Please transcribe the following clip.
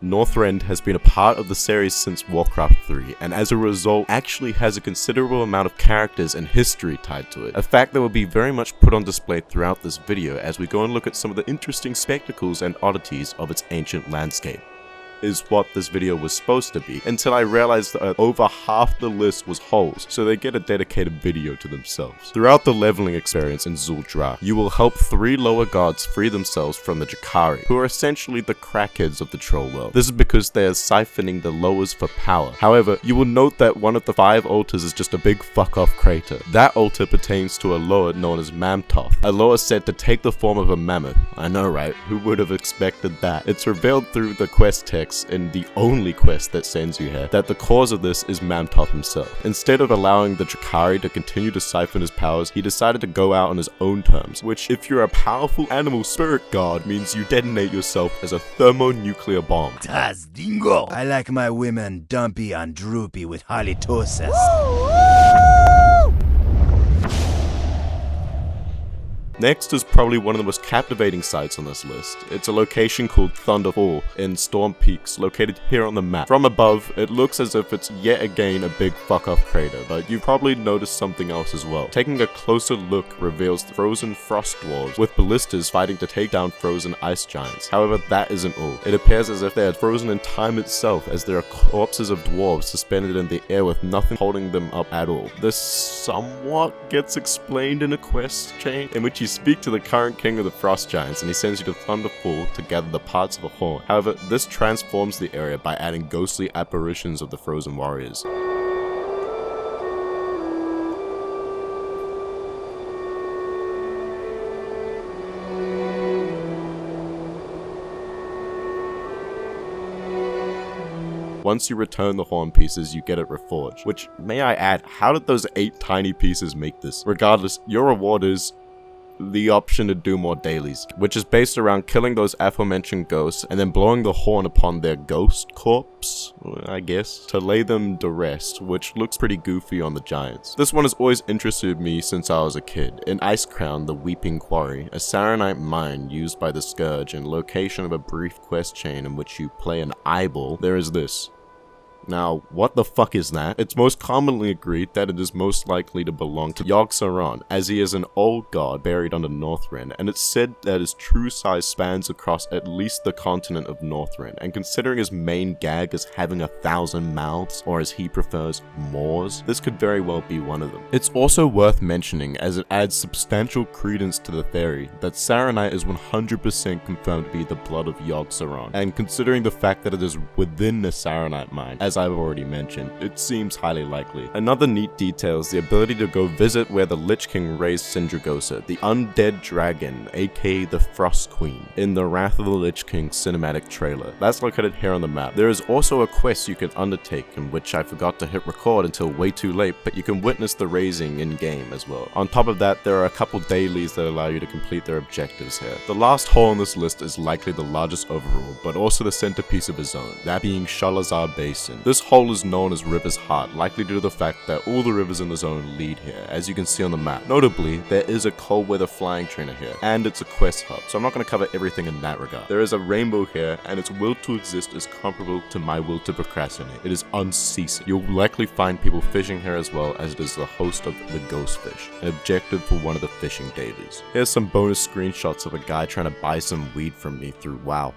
Northrend has been a part of the series since Warcraft 3, and as a result actually has a considerable amount of characters and history tied to it, a fact that will be very much put on display throughout this video as we go and look at some of the interesting spectacles and oddities of its ancient landscape. Is what this video was supposed to be, until I realized that over half the list was holes, so they get a dedicated video to themselves. Throughout the leveling experience in Zul'Dra, you will help 3 lower gods free themselves from the Jakari, who are essentially the crackheads of the troll world. This is because they are siphoning the lowers for power. However, you will note that one of the 5 altars is just a big fuck off crater. That altar pertains to a lower known as Mam'toth, a lower said to take the form of a mammoth. I know, right? Who would have expected that? It's revealed through the quest text in the only quest that sends you here that the cause of this is Mam'toth himself. Instead of allowing the Jakari to continue to siphon his powers, he decided to go out on his own terms, which if you're a powerful animal spirit god means you detonate yourself as a thermonuclear bomb. Tas dingo! I like my women dumpy and droopy with halitosis. Next is probably one of the most captivating sites on this list. It's a location called Thunderfall in Storm Peaks, located here on the map. From above, it looks as if it's yet again a big fuck-off crater, but you've probably noticed something else as well. Taking a closer look reveals frozen frost dwarves with ballistas fighting to take down frozen ice giants. However, that isn't all. It appears as if they are frozen in time itself, as there are corpses of dwarves suspended in the air with nothing holding them up at all. This somewhat gets explained in a quest chain, in which you speak to the current king of the frost giants and he sends you to Thunderfall to gather the parts of a horn. However, this transforms the area by adding ghostly apparitions of the frozen warriors. Once you return the horn pieces, you get it reforged, which, may I add, how did those 8 tiny pieces make this? Regardless, your reward is the option to do more dailies, which is based around killing those aforementioned ghosts and then blowing the horn upon their ghost corpse, I guess, to lay them to rest, which looks pretty goofy on the giants. This one has always interested me since I was a kid. In Icecrown, the Weeping Quarry, a Saronite mine used by the Scourge and location of a brief quest chain in which you play an eyeball, there is this. Now, what the fuck is that? It's most commonly agreed that it is most likely to belong to Yogg-Saron, as he is an old god buried under Northrend, and it's said that his true size spans across at least the continent of Northrend, and considering his main gag as having 1,000 mouths, or as he prefers, maws, this could very well be one of them. It's also worth mentioning, as it adds substantial credence to the theory, that Saronite is 100% confirmed to be the blood of Yogg-Saron, and considering the fact that it is within the Saronite mine, as I've already mentioned, it seems highly likely. Another neat detail is the ability to go visit where the Lich King raised Sindragosa, the undead dragon, aka the Frost Queen, in the Wrath of the Lich King cinematic trailer. That's located here on the map. There is also a quest you can undertake, in which I forgot to hit record until way too late, but you can witness the raising in-game as well. On top of that, there are a couple dailies that allow you to complete their objectives here. The last hole on this list is likely the largest overall, but also the centerpiece of his own, that being Shalazar Basin. This hole is known as River's Heart, likely due to the fact that all the rivers in the zone lead here, as you can see on the map. Notably, there is a cold weather flying trainer here, and it's a quest hub, so I'm not going to cover everything in that regard. There is a rainbow here, and its will to exist is comparable to my will to procrastinate. It is unceasing. You'll likely find people fishing here as well, as it is the host of the Ghost Fish, an objective for one of the fishing dailies. Here's some bonus screenshots of a guy trying to buy some weed from me through WoW.